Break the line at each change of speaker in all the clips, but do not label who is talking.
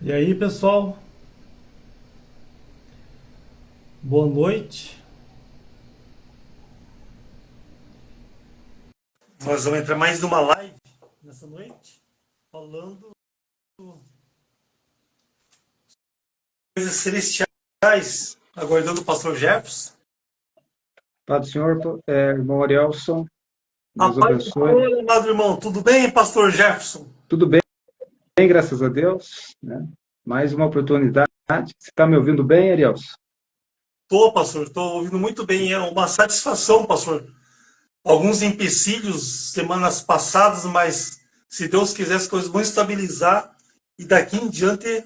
E aí, pessoal, boa noite. Nós vamos entrar mais numa live nessa noite, falando coisas celestiais, aguardando o pastor Jefferson.
Paz do Senhor, irmão Arielson,
A
Deus
paz do
abençoe.
Senhor, amado irmão, tudo bem, pastor Jefferson?
Tudo bem, graças a Deus, né? Mais uma oportunidade. Você está me ouvindo bem, Arielson?
Tô, pastor, estou ouvindo muito bem, é uma satisfação, pastor. Alguns empecilhos semanas passadas, mas se Deus quiser as coisas vão estabilizar e daqui em diante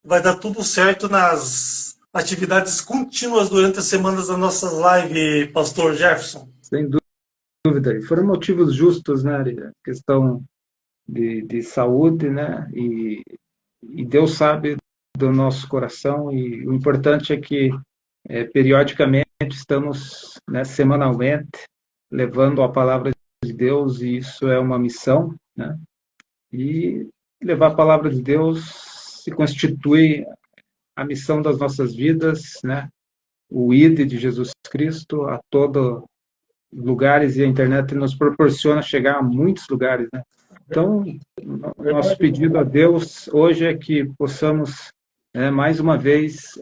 vai dar tudo certo nas atividades contínuas durante as semanas das nossas lives, pastor Jefferson.
Sem dúvida. E foram motivos justos, né? Questão de saúde, né? E Deus sabe do nosso coração e o importante é que periodicamente estamos, né, semanalmente levando a palavra de Deus e isso é uma missão, né? E levar a palavra de Deus se constitui a missão das nossas vidas, né? O ID de Jesus Cristo a todos lugares e a internet nos proporciona chegar a muitos lugares, né? Então, nosso
Verdade,
pedido a Deus hoje é que possamos, né, mais uma vez,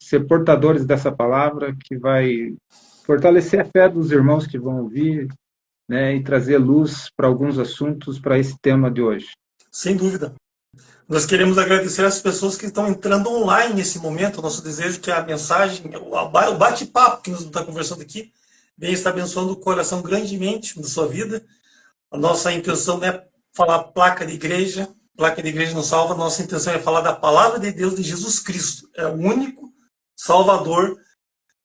ser portadores dessa palavra que vai fortalecer a fé dos irmãos que vão ouvir, né, e trazer luz para alguns assuntos para esse tema de hoje.
sem dúvida. Nós queremos agradecer as pessoas que estão entrando online nesse momento. Nosso desejo é que a mensagem, o bate-papo que nós estamos conversando aqui, venha estar abençoando o coração grandemente da sua vida. A nossa intenção não é falar placa de igreja não salva. A nossa intenção é falar da palavra de Deus, de Jesus Cristo. É o único Salvador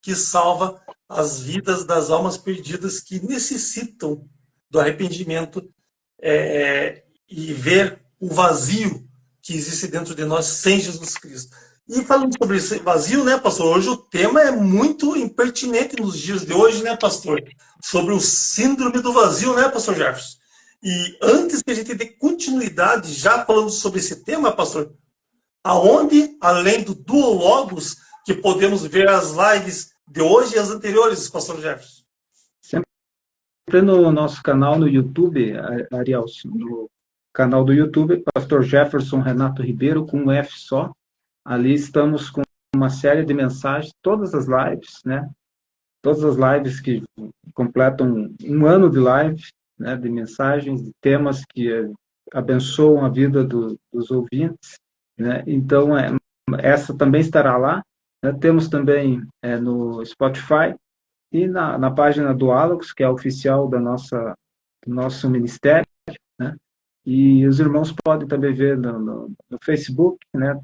que salva as vidas das almas perdidas que necessitam do arrependimento e ver o vazio que existe dentro de nós sem Jesus Cristo. E falando sobre esse vazio, né, pastor? Hoje o tema é muito impertinente nos dias de hoje, né, pastor? Sobre o síndrome do vazio, né, pastor Jefferson? E antes que a gente dê continuidade, já falando sobre esse tema, pastor, aonde, além do Duologos, que podemos ver as lives de hoje e as anteriores, pastor Jefferson?
Sempre no nosso canal no YouTube, Arielson, no canal do YouTube, Pastor Jefferson Renato Ribeiro, com um F só. Ali estamos com uma série de mensagens, todas as lives, né? Todas as lives que completam um ano de live, né? De mensagens, de temas que abençoam a vida dos ouvintes, né? Então, essa também estará lá. Né? Temos também no Spotify e na página do Alux, que é a oficial do nosso ministério, né? E os irmãos podem também ver no Facebook, né?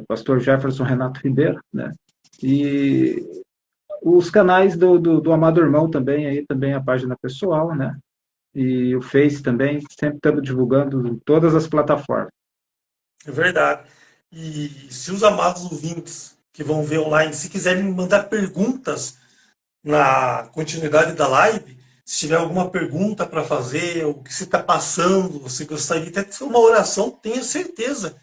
Pastor Jefferson Renato Ribeiro, né? E os canais do Amado Irmão também, aí também a página pessoal, né? E o Face também, sempre estamos divulgando em todas as plataformas.
É verdade. E se os amados ouvintes que vão ver online, se quiserem me mandar perguntas na continuidade da live, se tiver alguma pergunta para fazer, o que você está passando, você gostaria até de ter uma oração, tenha certeza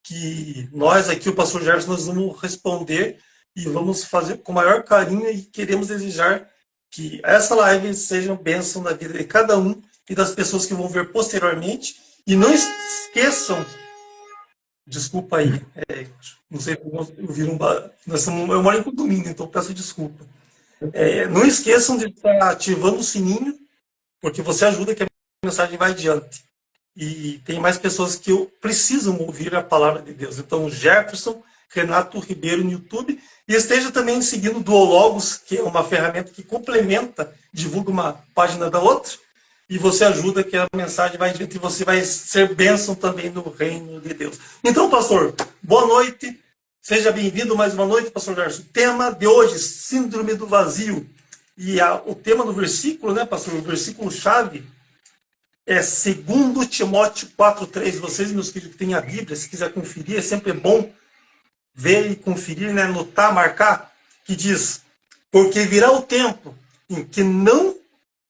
que nós aqui, o pastor Gerson, nós vamos responder e vamos fazer com o maior carinho e queremos desejar que essa live seja uma bênção na vida de cada um e das pessoas que vão ver posteriormente. E não esqueçam, desculpa aí, não sei como ouviram, eu moro em condomínio, então peço desculpa. Não esqueçam de estar ativando o sininho, porque você ajuda que a mensagem vai adiante. E tem mais pessoas que precisam ouvir a palavra de Deus. Então, Jefferson, Renato Ribeiro no YouTube. E esteja também seguindo o Duologos, que é uma ferramenta que complementa, divulga uma página da outra. E você ajuda que a mensagem vai adiante e você vai ser bênção também no reino de Deus. Então, pastor, boa noite. Seja bem-vindo mais uma noite, pastor Gerson. Tema de hoje, síndrome do vazio. E o tema do versículo, né, pastor? O versículo-chave é 2 Timóteo 4,3. Vocês, meus queridos, que têm a Bíblia, se quiser conferir, é sempre bom ver e conferir, né, anotar, marcar, que diz: porque virá o tempo em que não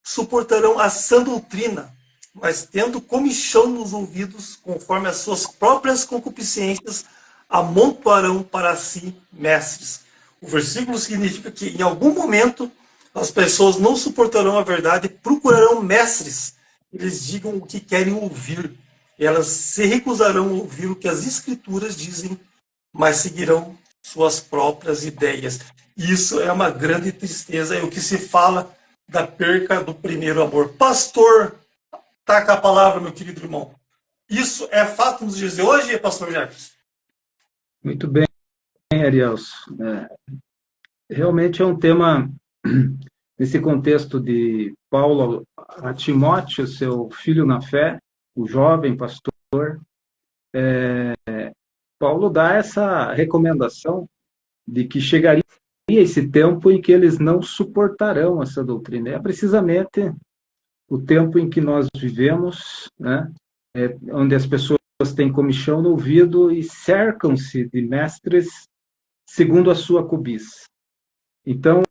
suportarão a sã doutrina, mas tendo comichão nos ouvidos, conforme as suas próprias concupiscências, amontoarão para si mestres. O versículo significa que em algum momento as pessoas não suportarão a verdade e procurarão mestres que lhes digam o que querem ouvir. Elas se recusarão a ouvir o que as escrituras dizem, mas seguirão suas próprias ideias. Isso é uma grande tristeza, é o que se fala da perca do primeiro amor. Pastor, taca a palavra, meu querido irmão. Isso é fato nos dias de hoje, pastor Jefferson?
Muito bem, Arielson. Realmente é um tema, nesse contexto de Paulo a Timóteo, seu filho na fé, o jovem pastor, Paulo dá essa recomendação de que chegaria esse tempo em que eles não suportarão essa doutrina. É precisamente o tempo em que nós vivemos, né? Onde as pessoas têm comichão no ouvido e cercam-se de mestres segundo a sua cobiça. Então,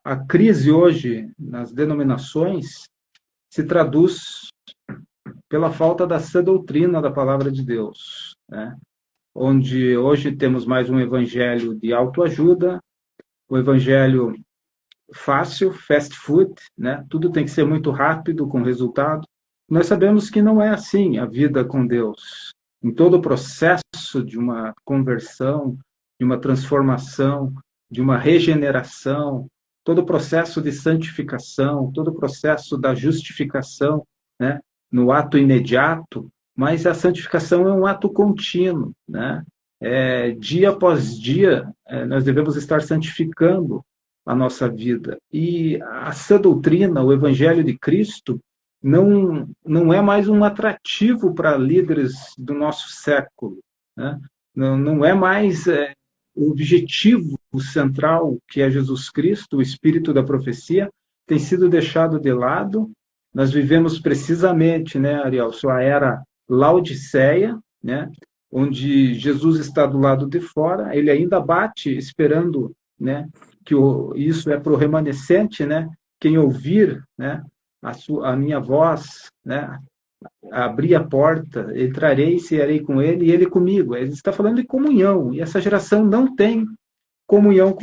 a crise hoje nas denominações se traduz pela falta da sã doutrina da palavra de Deus, né? Onde hoje temos mais um evangelho de autoajuda, o evangelho fácil, fast food, né? Tudo tem que ser muito rápido, com resultado. Nós sabemos que não é assim a vida com Deus. Em todo o processo de uma conversão, de uma transformação, de uma regeneração, todo o processo de santificação, todo o processo da justificação, né? No ato imediato, mas a santificação é um ato contínuo, né? Dia após dia, nós devemos estar santificando a nossa vida. E a sã doutrina, o Evangelho de Cristo, não é mais um atrativo para líderes do nosso século, né? Não é mais o objetivo central, que é Jesus Cristo, o espírito da profecia, tem sido deixado de lado. Nós vivemos precisamente, né, Ariel, sua era Laodiceia, né, onde Jesus está do lado de fora, ele ainda bate esperando, né, que isso é para o remanescente, né, quem ouvir, né, a minha voz, né, abrir a porta, entrarei e cearei com ele e ele comigo. Ele está falando de comunhão, e essa geração não tem comunhão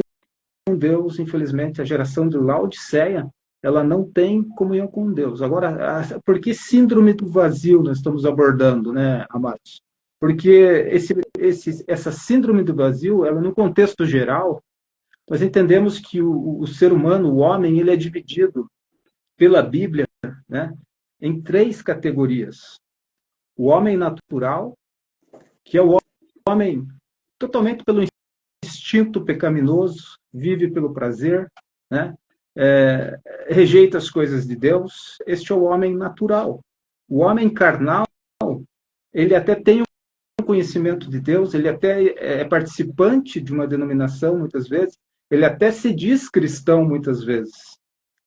com Deus, infelizmente. A geração de Laodiceia, ela não tem comunhão com Deus. Agora, por que síndrome do vazio nós estamos abordando, né, amados? Porque essa síndrome do vazio, ela, no contexto geral, nós entendemos que o ser humano, o homem, ele é dividido pela Bíblia, né, em 3 categorias. O homem natural, que é o homem totalmente pelo instinto pecaminoso, vive pelo prazer, né? Rejeita as coisas de Deus. Este é o homem natural. O homem carnal, ele até tem um conhecimento de Deus, ele até é participante de uma denominação, muitas vezes, ele até se diz cristão, muitas vezes,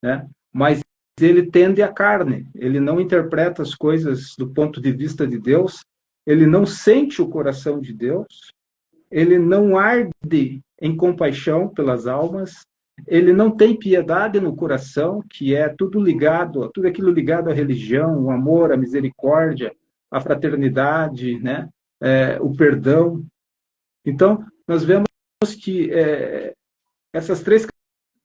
né? Mas ele tende à carne, ele não interpreta as coisas do ponto de vista de Deus, ele não sente o coração de Deus, ele não arde em compaixão pelas almas, ele não tem piedade no coração, que é tudo aquilo ligado à religião, o amor, a misericórdia, a fraternidade, né? O perdão. Então, nós vemos que essas 3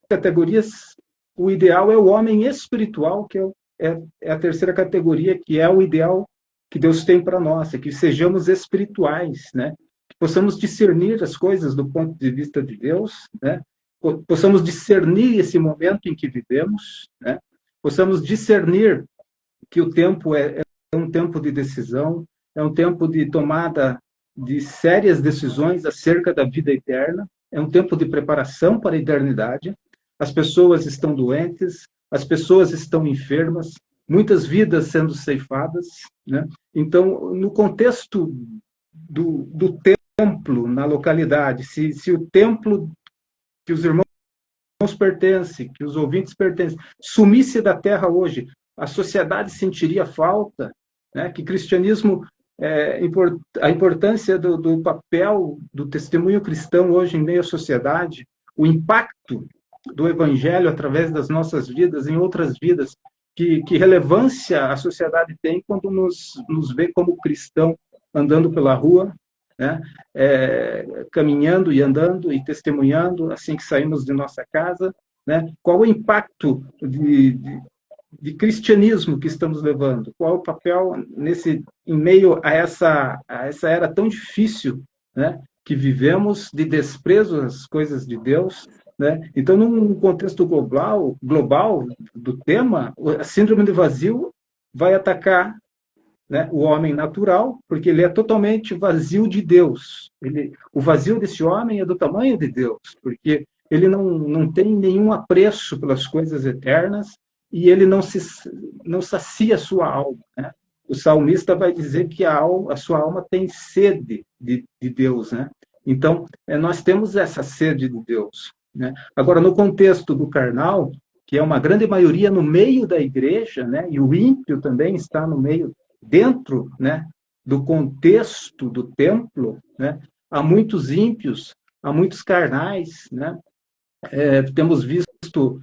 categorias, o ideal é o homem espiritual, que é a terceira categoria, que é o ideal que Deus tem para nós, é que sejamos espirituais, né? Que possamos discernir as coisas do ponto de vista de Deus, né? Possamos discernir esse momento em que vivemos, né? Possamos discernir que o tempo é um tempo de decisão, é um tempo de tomada de sérias decisões acerca da vida eterna, é um tempo de preparação para a eternidade. As pessoas estão doentes, as pessoas estão enfermas, muitas vidas sendo ceifadas, né? Então, no contexto do templo na localidade, se o templo que os irmãos pertencem, que os ouvintes pertencem, sumisse da terra hoje, a sociedade sentiria falta, né? Que cristianismo, a importância do papel do testemunho cristão hoje em meio à sociedade, o impacto do evangelho através das nossas vidas, em outras vidas, que relevância a sociedade tem quando nos vê como cristão andando pela rua, né? Caminhando e andando e testemunhando assim que saímos de nossa casa, né? Qual o impacto de cristianismo que estamos levando? Qual o papel em meio a essa era tão difícil, né? Que vivemos, de desprezo às coisas de Deus, né? Então, num contexto global do tema, a síndrome do vazio vai atacar, né, o homem natural, porque ele é totalmente vazio de Deus. O vazio desse homem é do tamanho de Deus, porque ele não tem nenhum apreço pelas coisas eternas e ele não sacia a sua alma, né? O salmista vai dizer que a sua alma tem sede de Deus, né? Então, nós temos essa sede de Deus, né? Agora, no contexto do carnal, que é uma grande maioria no meio da igreja, né? E o ímpio também está no meio, dentro, né, do contexto do templo, né? Há muitos ímpios, há muitos carnais, né? Temos visto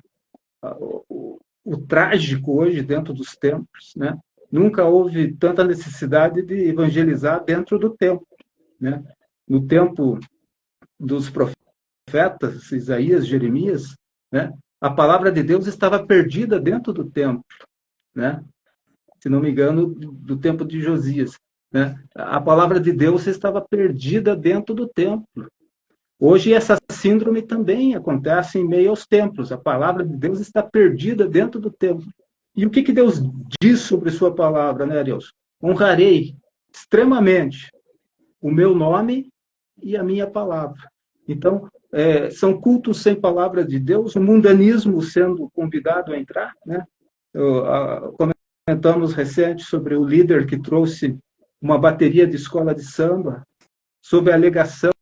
o trágico hoje dentro dos templos, né? Nunca houve tanta necessidade de evangelizar dentro do templo, né? No tempo dos profetas, Isaías, Jeremias, né? A palavra de Deus estava perdida dentro do templo, né? Se não me engano, do tempo de Josias, né? A palavra de Deus estava perdida dentro do templo. Hoje essa síndrome também acontece em meio aos templos. A palavra de Deus está perdida dentro do templo. E o que Deus diz sobre sua palavra, né, Deus? Honrarei extremamente o meu nome e a minha palavra. Então, são cultos sem palavra de Deus, o mundanismo sendo convidado a entrar, né? Comentamos recente sobre o líder que trouxe uma bateria de escola de samba, sob a alegação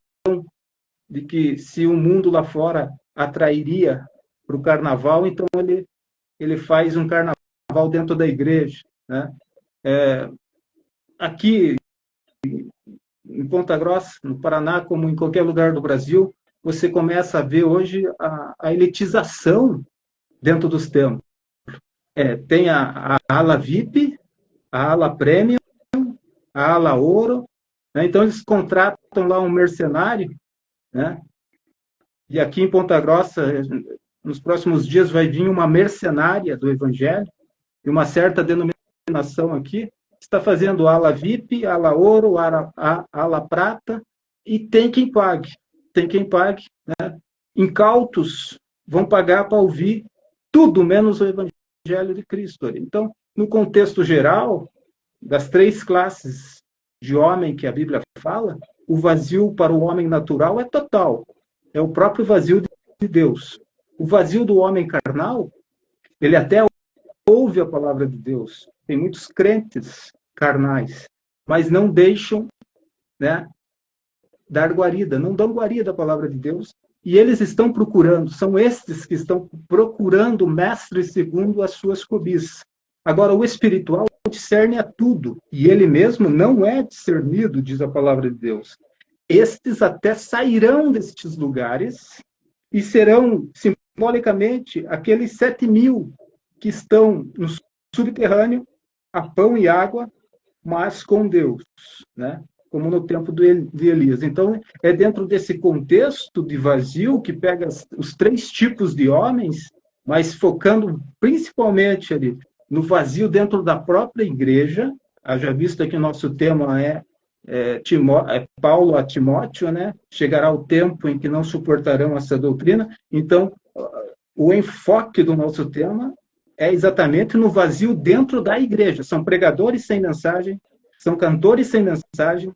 de que se o mundo lá fora atrairia para o carnaval, então ele faz um carnaval dentro da igreja, né? Aqui em Ponta Grossa, no Paraná, como em qualquer lugar do Brasil, você começa a ver hoje a elitização dentro dos templos. Tem a ala VIP, a ala Premium, a ala Ouro, né? Então eles contratam lá um mercenário, né? E aqui em Ponta Grossa, nos próximos dias, vai vir uma mercenária do Evangelho, e uma certa denominação aqui, está fazendo ala VIP, ala Ouro, ala Prata, e tem quem pague, né? Incautos vão pagar para ouvir tudo menos o Evangelho de Cristo. Então, no contexto geral, das 3 classes de homem que a Bíblia fala, o vazio para o homem natural é total. É o próprio vazio de Deus. O vazio do homem carnal, ele até ouve a palavra de Deus. Tem muitos crentes carnais, mas não deixam, né, dar guarida, não dão guarida à palavra de Deus, e eles estão procurando, são estes que estão procurando mestres segundo as suas cobiças. Agora, o espiritual discerne a tudo, e ele mesmo não é discernido, diz a palavra de Deus. Estes até sairão destes lugares e serão, simbolicamente, aqueles 7.000 que estão no subterrâneo, a pão e água, mas com Deus, né? Como no tempo de Elias. Então, é dentro desse contexto de vazio que pega os 3 tipos de homens, mas focando principalmente ali no vazio dentro da própria igreja. Haja visto que o nosso tema é Paulo a Timóteo, né? Chegará o tempo em que não suportarão essa doutrina. Então, o enfoque do nosso tema é exatamente no vazio dentro da igreja. São pregadores sem mensagem, são cantores sem mensagem,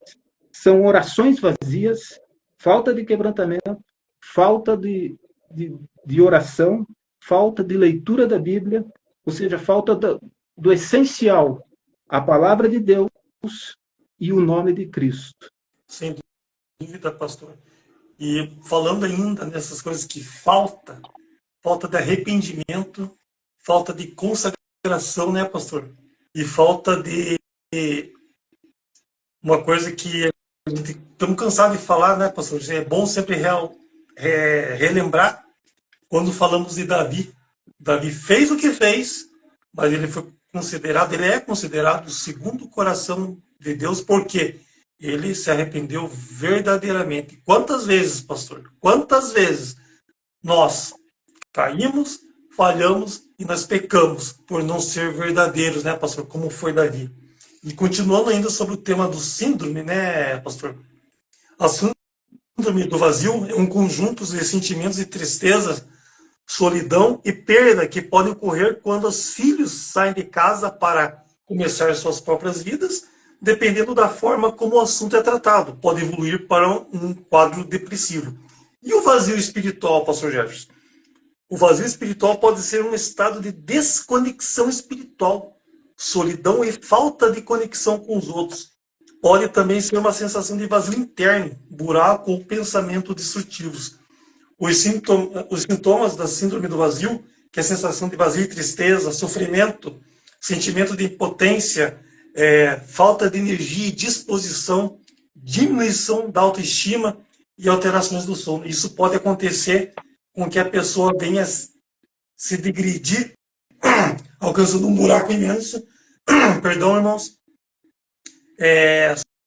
são orações vazias, falta de quebrantamento, falta de oração, falta de leitura da Bíblia, ou seja, falta do essencial, a palavra de Deus e o nome de Cristo.
Sem dúvida, pastor. E falando ainda nessas coisas que falta de arrependimento, falta de consagração, né, pastor? E falta de uma coisa que estamos cansados de falar, né, pastor? É bom sempre relembrar quando falamos de Davi. Davi fez o que fez, mas ele é considerado o segundo coração de Deus, porque ele se arrependeu verdadeiramente. Quantas vezes, pastor? Quantas vezes nós caímos, falhamos e nós pecamos por não ser verdadeiros, né, pastor? Como foi Davi. E continuando ainda sobre o tema do síndrome, né, pastor? A síndrome do vazio é um conjunto de sentimentos de tristeza, solidão e perda que podem ocorrer quando os filhos saem de casa para começar suas próprias vidas, dependendo da forma como o assunto é tratado. Pode evoluir para um quadro depressivo. E o vazio espiritual, pastor Jefferson? O vazio espiritual pode ser um estado de desconexão espiritual, solidão e falta de conexão com os outros. Pode também ser uma sensação de vazio interno, buraco ou pensamento destrutivos. Os sintomas da síndrome do vazio, que é a sensação de vazio e tristeza, sofrimento, sentimento de impotência, falta de energia e disposição, diminuição da autoestima e alterações do sono. Isso pode acontecer com que a pessoa venha se degredir, alcançando um buraco imenso, perdão, irmãos,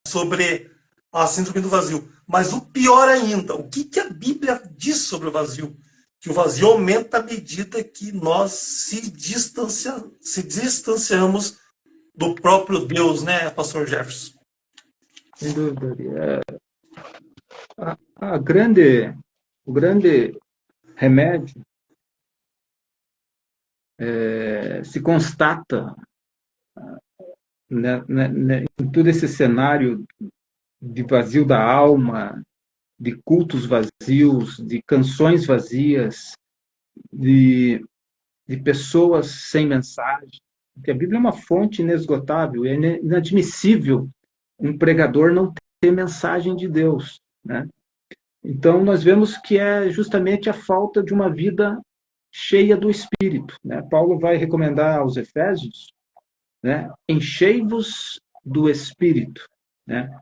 sobre a síndrome do vazio. Mas o pior ainda, o que a Bíblia diz sobre o vazio? Que o vazio aumenta à medida que nós se distanciamos do próprio Deus, né, pastor Jefferson?
Sem dúvida. O grande remédio se constata em todo esse cenário de vazio da alma, de cultos vazios, de canções vazias, de pessoas sem mensagem. Porque a Bíblia é uma fonte inesgotável, é inadmissível um pregador não ter mensagem de Deus, né? Então, nós vemos que é justamente a falta de uma vida cheia do Espírito, né? Paulo vai recomendar aos Efésios, né? Enchei-vos do Espírito, né?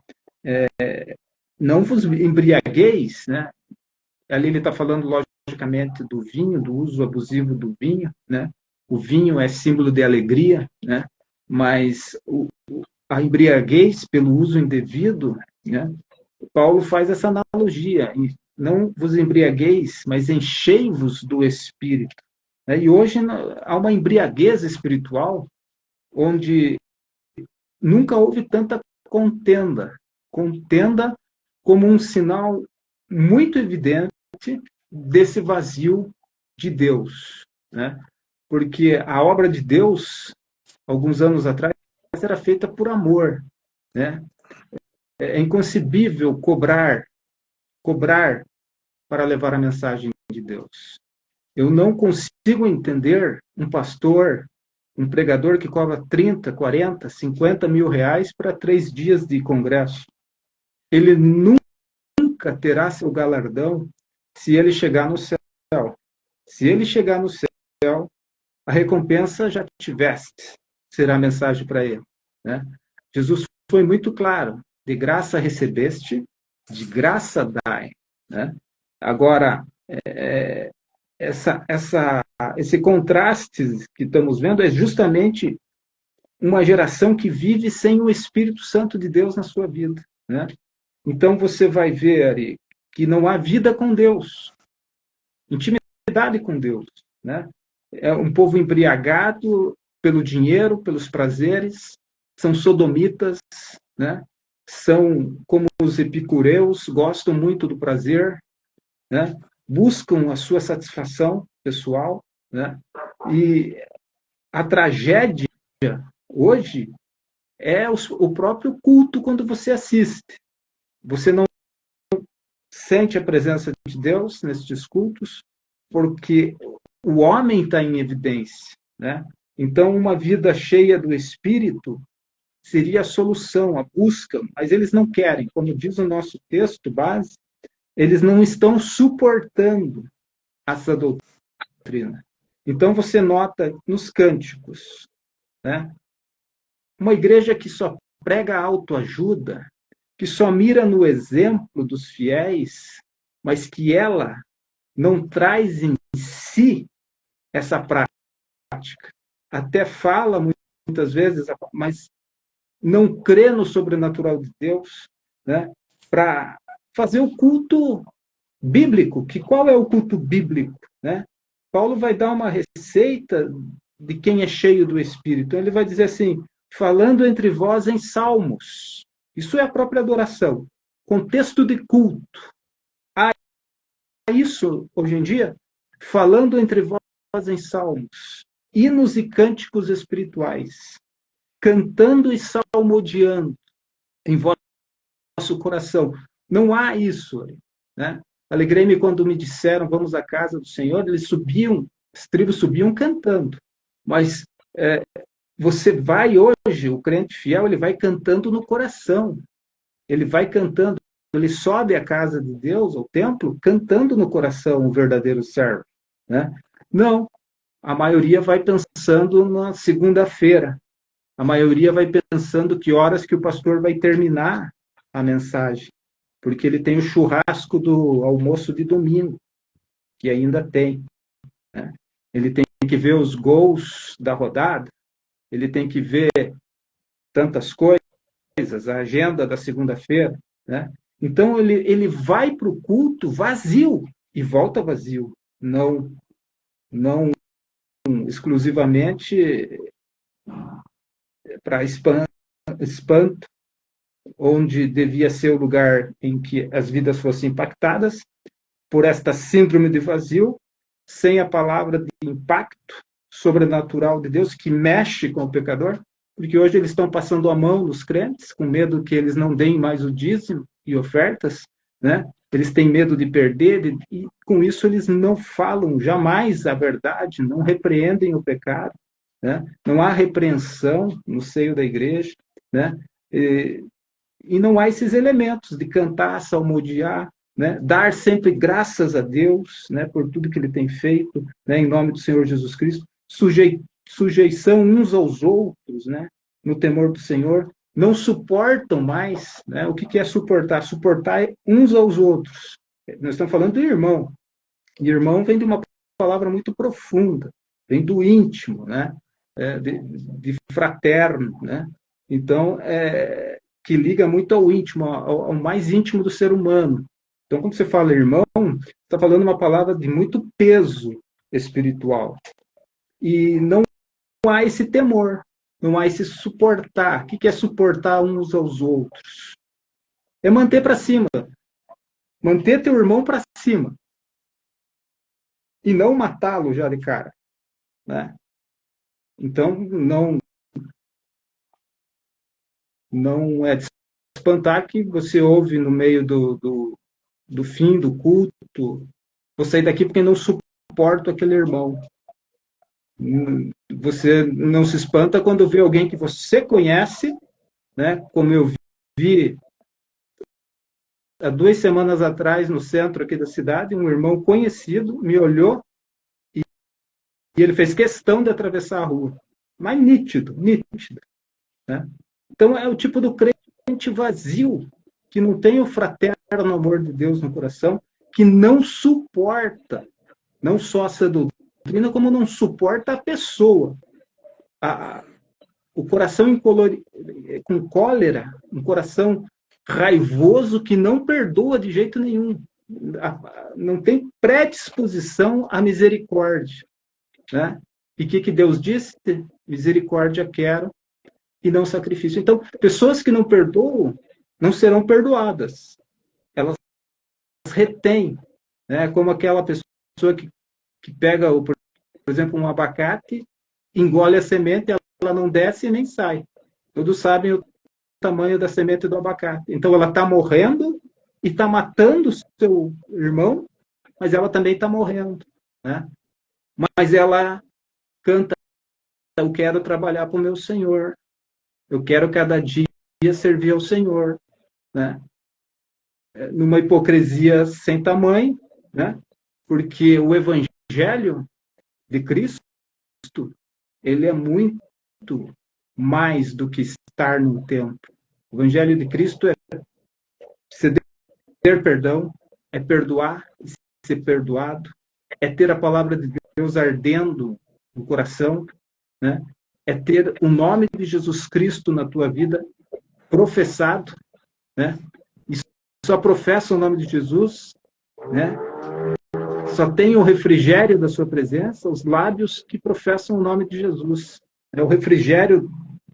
Não vos embriagueis, né? Ali ele está falando, logicamente, do vinho, do uso abusivo do vinho, né? O vinho é símbolo de alegria, né? Mas a embriaguez pelo uso indevido, né? Paulo faz essa analogia, não vos embriagueis, mas enchei-vos do Espírito. E hoje há uma embriaguez espiritual onde nunca houve tanta contenda. Contenda como um sinal muito evidente desse vazio de Deus, né? Porque a obra de Deus, alguns anos atrás, era feita por amor, né? É inconcebível cobrar para levar a mensagem de Deus. Eu não consigo entender um pastor, um pregador que cobra 30, 40, 50 mil reais para 3 dias de congresso. Ele nunca terá seu galardão se ele chegar no céu. Se ele chegar no céu, a recompensa já tiveste, será a mensagem para ele, né? Jesus foi muito claro: de graça recebeste, de graça dai, né? Agora, esse contraste que estamos vendo é justamente uma geração que vive sem o Espírito Santo de Deus na sua vida, né? Então você vai ver, Ari, que não há vida com Deus, intimidade com Deus, né? É um povo embriagado pelo dinheiro, pelos prazeres, são sodomitas, né? São como os epicureus, gostam muito do prazer, né? Buscam a sua satisfação pessoal, né? E a tragédia hoje é o próprio culto quando você assiste. Você não sente a presença de Deus nesses cultos, porque o homem está em evidência, né? Então, uma vida cheia do Espírito seria a solução, a busca, mas eles não querem. Como diz o nosso texto base, eles não estão suportando essa doutrina. Então, você nota nos cânticos, né? Uma igreja que só prega autoajuda, que só mira no exemplo dos fiéis, mas que ela não traz em si essa prática. até fala muitas vezes, mas não crê no sobrenatural de Deus, né? Para fazer o culto bíblico. Que qual é o culto bíblico, né? Paulo vai dar uma receita de quem é cheio do Espírito. Então, ele vai dizer assim, falando entre vós em salmos. Isso é a própria adoração. Contexto de culto. Há isso, hoje em dia, falando entre vós em salmos, hinos e cânticos espirituais, cantando e salmodiando em vosso coração. Não há isso, né? Alegrei-me quando me disseram, vamos à casa do Senhor. Eles subiam, as tribos subiam cantando. Mas você vai hoje, o crente fiel, ele vai cantando no coração. Ele vai cantando, ele sobe à casa de Deus, ao templo, cantando no coração o verdadeiro servo, né? Não, a maioria vai pensando na segunda-feira. A maioria vai pensando que horas que o pastor vai terminar a mensagem, porque ele tem o churrasco do almoço de domingo, que ainda tem, né? Ele tem que ver os gols da rodada, ele tem que ver tantas coisas, a agenda da segunda-feira, né? Então ele vai para o culto vazio e volta vazio, não exclusivamente para espanto, onde devia ser o lugar em que as vidas fossem impactadas por esta síndrome de vazio, sem a palavra de impacto sobrenatural de Deus que mexe com o pecador, porque hoje eles estão passando a mão nos crentes, com medo que eles não deem mais o dízimo e ofertas, né? Eles têm medo de perder, e com isso eles não falam jamais a verdade, não repreendem o pecado, né? Não há repreensão no seio da igreja, né? E não há esses elementos de cantar, salmodiar, né? Dar sempre graças a Deus, né? Por tudo que Ele tem feito, né? Em nome do Senhor Jesus Cristo, sujeição uns aos outros, né? No temor do Senhor, não suportam mais, né? O que é suportar? Suportar é uns aos outros. Nós estamos falando de irmão. E irmão vem de uma palavra muito profunda, vem do íntimo, né? De fraterno, né? Então, que liga muito ao íntimo, ao mais íntimo do ser humano. Então, quando você fala irmão, você está falando uma palavra de muito peso espiritual. E não há esse temor, não há esse suportar. O que é suportar uns aos outros? É manter para cima. Manter teu irmão para cima. E não matá-lo já de cara, né? Então, não é de espantar que você ouve no meio do fim do culto, vou sair daqui porque não suporto aquele irmão. Você não se espanta quando vê alguém que você conhece, né? Como eu vi há 2 semanas atrás no centro aqui da cidade, um irmão conhecido me olhou e ele fez questão de atravessar a rua. Mas nítido, né? Então é o tipo do crente vazio, que não tem o fraterno amor de Deus no coração, que não suporta, não só essa doutrina, como não suporta a pessoa. O coração com cólera, um coração raivoso que não perdoa de jeito nenhum. Não tem predisposição à misericórdia, né? E o que Deus disse? Misericórdia quero e não sacrifício. Então, pessoas que não perdoam não serão perdoadas. Elas retêm, né? Como aquela pessoa que pega, por exemplo, um abacate, engole a semente, ela não desce e nem sai. Todos sabem o tamanho da semente do abacate. Então, ela está morrendo e está matando o seu irmão, mas ela também está morrendo, né? Mas ela canta, eu quero trabalhar para o meu Senhor, eu quero cada dia servir ao Senhor, né? Numa hipocrisia sem tamanho, né? Porque o Evangelho de Cristo, ele é muito mais do que estar no templo. O Evangelho de Cristo é ter perdão, é perdoar e ser perdoado, é ter a palavra de Deus ardendo no coração, né? É ter o nome de Jesus Cristo na tua vida professado, né? E só professa o nome de Jesus, né? Só tem o refrigério da sua presença, os lábios que professam o nome de Jesus. É o refrigério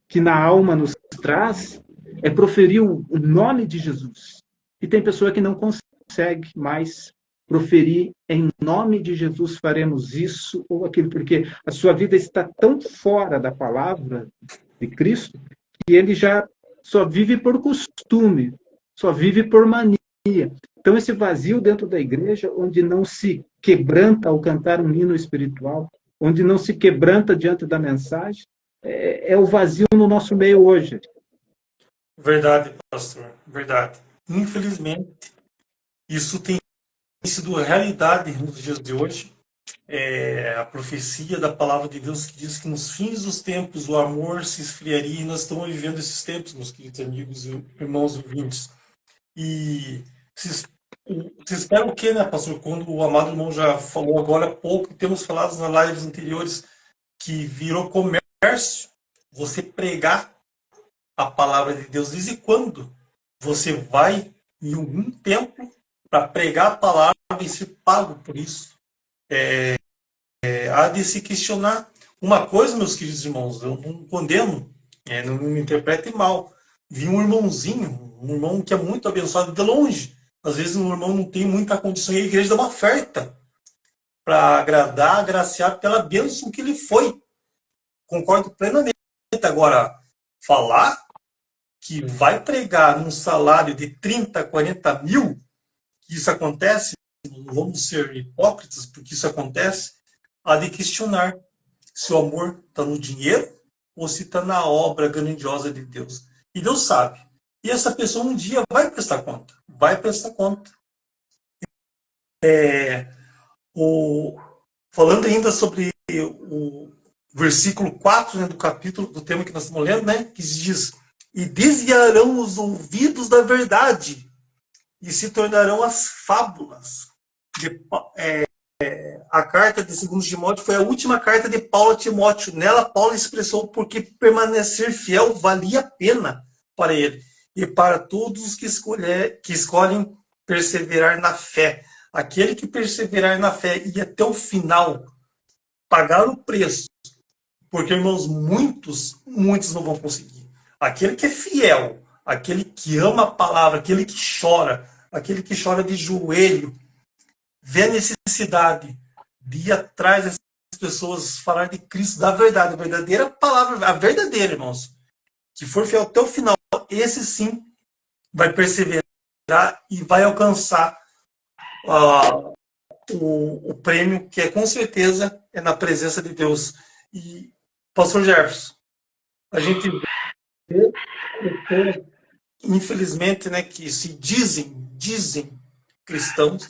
que na alma nos traz é proferir o nome de Jesus. E tem pessoa que não consegue mais proferir em nome de Jesus faremos isso ou aquilo, porque a sua vida está tão fora da palavra de Cristo que ele já só vive por costume, só vive por mania. Então, esse vazio dentro da igreja, onde não se quebranta ao cantar um hino espiritual, onde não se quebranta diante da mensagem, é o vazio no nosso meio hoje.
Verdade, pastor, verdade. Infelizmente, isso tem sido realidade nos dias de hoje. A profecia da palavra de Deus que diz que nos fins dos tempos o amor se esfriaria, e nós estamos vivendo esses tempos, meus queridos amigos e irmãos ouvintes. E se espera o quê, né, pastor? Quando o amado irmão já falou agora há pouco, e temos falado nas lives anteriores, que virou comércio você pregar a palavra de Deus. Desde quando você vai em algum templo para pregar a palavra e ser pago por isso? Há de se questionar. Uma coisa, meus queridos irmãos, eu não condeno, não me interpretem mal. Vi um irmãozinho, um irmão que é muito abençoado de longe. Às vezes um irmão não tem muita condição e a igreja dá uma oferta para agradar, agraciar pela bênção que ele foi. Concordo plenamente. Agora, falar que vai pregar num salário de 30, 40 mil, que isso acontece, não vamos ser hipócritas, porque isso acontece, há de questionar se o amor está no dinheiro ou se está na obra grandiosa de Deus. E Deus sabe. E essa pessoa um dia vai prestar conta. Vai prestar conta. Falando ainda sobre o versículo 4, né, do capítulo, do tema que nós estamos lendo, né, que diz: e desviarão os ouvidos da verdade e se tornarão as fábulas. A carta de 2 Timóteo foi a última carta de Paulo a Timóteo. Nela, Paulo expressou porque permanecer fiel valia a pena para ele e para todos os que escolhem perseverar na fé. Aquele que perseverar na fé e até o final pagar o preço, porque, irmãos, muitos não vão conseguir. Aquele que é fiel, aquele que ama a palavra, aquele que chora de joelho, vê a necessidade de ir atrás dessas pessoas, falar de Cristo, da verdade, a verdadeira palavra, a verdadeira, irmãos, que for fiel até o final, esse sim vai perseverar e vai alcançar o prêmio, que com certeza é na presença de Deus. E, pastor Jefferson, a gente vê, infelizmente, né, que se dizem cristãos,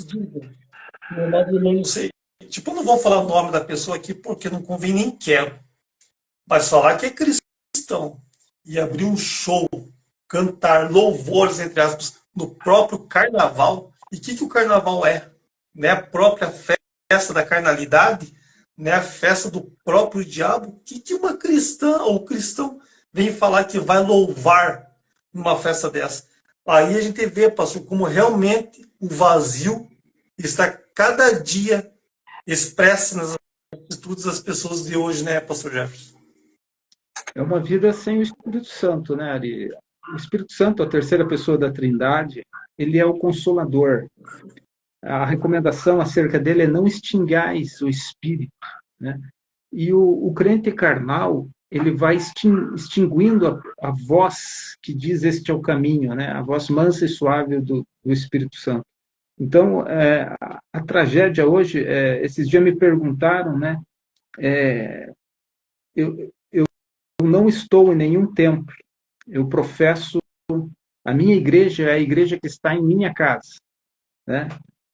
não sei. Tipo, eu não vou falar o nome da pessoa aqui porque não convém, nem quero. Mas falar que é cristão e abrir um show, cantar louvores, entre aspas, no próprio carnaval. E o que o carnaval é? Né? A própria festa da carnalidade, né? A festa do próprio diabo. O que uma cristã ou cristão vem falar que vai louvar numa festa dessa? Aí a gente vê, pastor, como realmente o vazio está cada dia expresso nas atitudes das pessoas de hoje, né, pastor Jefferson?
É uma vida sem o Espírito Santo, né, Ari? O Espírito Santo, a terceira pessoa da Trindade, ele é o Consolador. A recomendação acerca dele é não extingais o Espírito, né? E o crente carnal, ele vai extinguindo a voz que diz este é o caminho, né? A voz mansa e suave do Espírito Santo. Então, a tragédia hoje, esses dias me perguntaram, né? Eu não estou em nenhum templo, eu professo, a minha igreja é a igreja que está em minha casa, né?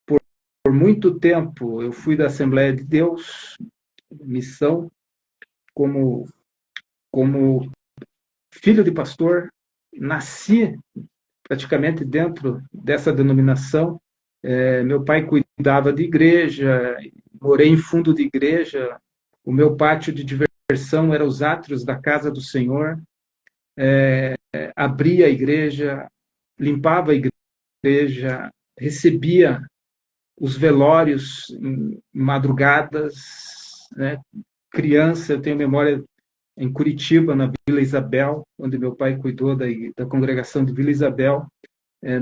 Por muito tempo eu fui da Assembleia de Deus, missão, como filho de pastor, nasci praticamente dentro dessa denominação. Meu pai cuidava de igreja, morei em fundo de igreja, o meu pátio de diversão versão era os átrios da casa do Senhor, abria a igreja, limpava a igreja, recebia os velórios em madrugadas, né? Criança, eu tenho memória em Curitiba, na Vila Isabel, onde meu pai cuidou da congregação de Vila Isabel,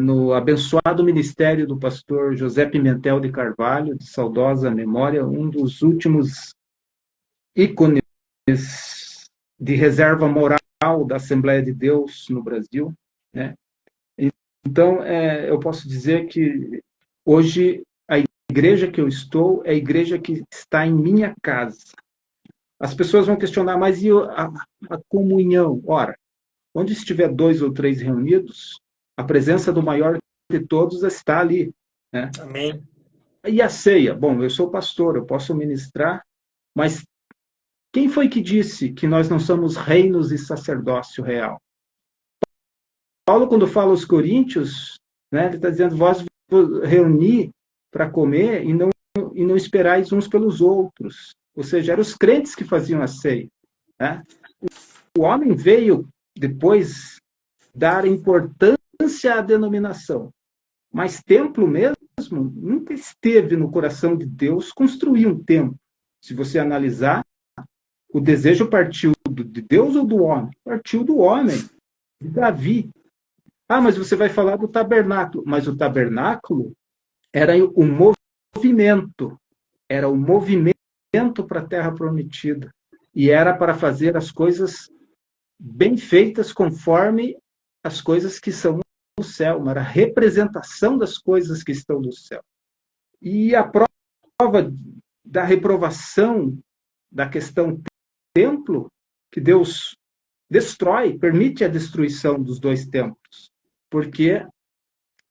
no abençoado ministério do pastor José Pimentel de Carvalho, de saudosa memória, um dos últimos ícones de reserva moral da Assembleia de Deus no Brasil, né? Então, eu posso dizer que hoje a igreja que eu estou é a igreja que está em minha casa. As pessoas vão questionar, mas e a comunhão? Ora, onde estiver 2 ou 3 reunidos, a presença do maior de todos está ali, né?
Amém.
E a ceia? Bom, eu sou pastor, eu posso ministrar, mas quem foi que disse que nós não somos reinos e sacerdócio real? Paulo, quando fala aos Coríntios, né, ele está dizendo, vós vos reuni para comer e não esperais uns pelos outros. Ou seja, eram os crentes que faziam a ceia, né? O homem veio depois dar importância à denominação, mas templo mesmo nunca esteve no coração de Deus construir um templo. Se você analisar, o desejo partiu de Deus ou do homem? Partiu do homem, de Davi. Ah, mas você vai falar do tabernáculo. Mas o tabernáculo era o movimento. Era o movimento para a terra prometida. E era para fazer as coisas bem feitas conforme as coisas que são no céu. Era a representação das coisas que estão no céu. E a prova da reprovação da questão templo, que Deus destrói, permite a destruição dos 2 templos. Porque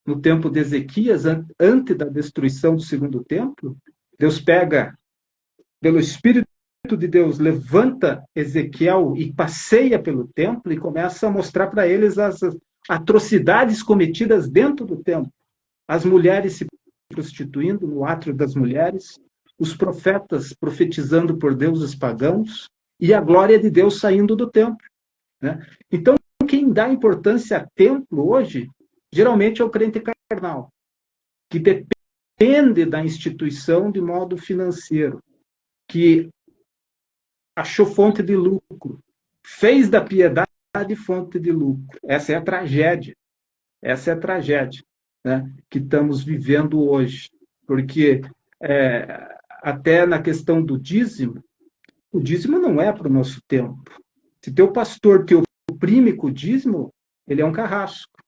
no tempo de Ezequias, antes da destruição do 2º templo, Deus pega, pelo Espírito de Deus, levanta Ezequiel e passeia pelo templo e começa a mostrar para eles as atrocidades cometidas dentro do templo. As mulheres se prostituindo no átrio das mulheres, os profetas profetizando por deuses pagãos e a glória de Deus saindo do templo, né? Então, quem dá importância a templo hoje, geralmente é o crente carnal, que depende da instituição de modo financeiro, que achou fonte de lucro, fez da piedade fonte de lucro. Essa é a tragédia. Essa é a tragédia, né, que estamos vivendo hoje. Porque até na questão do dízimo, o dízimo não é para o nosso tempo. Se teu pastor te oprime com o dízimo, ele é um carrasco,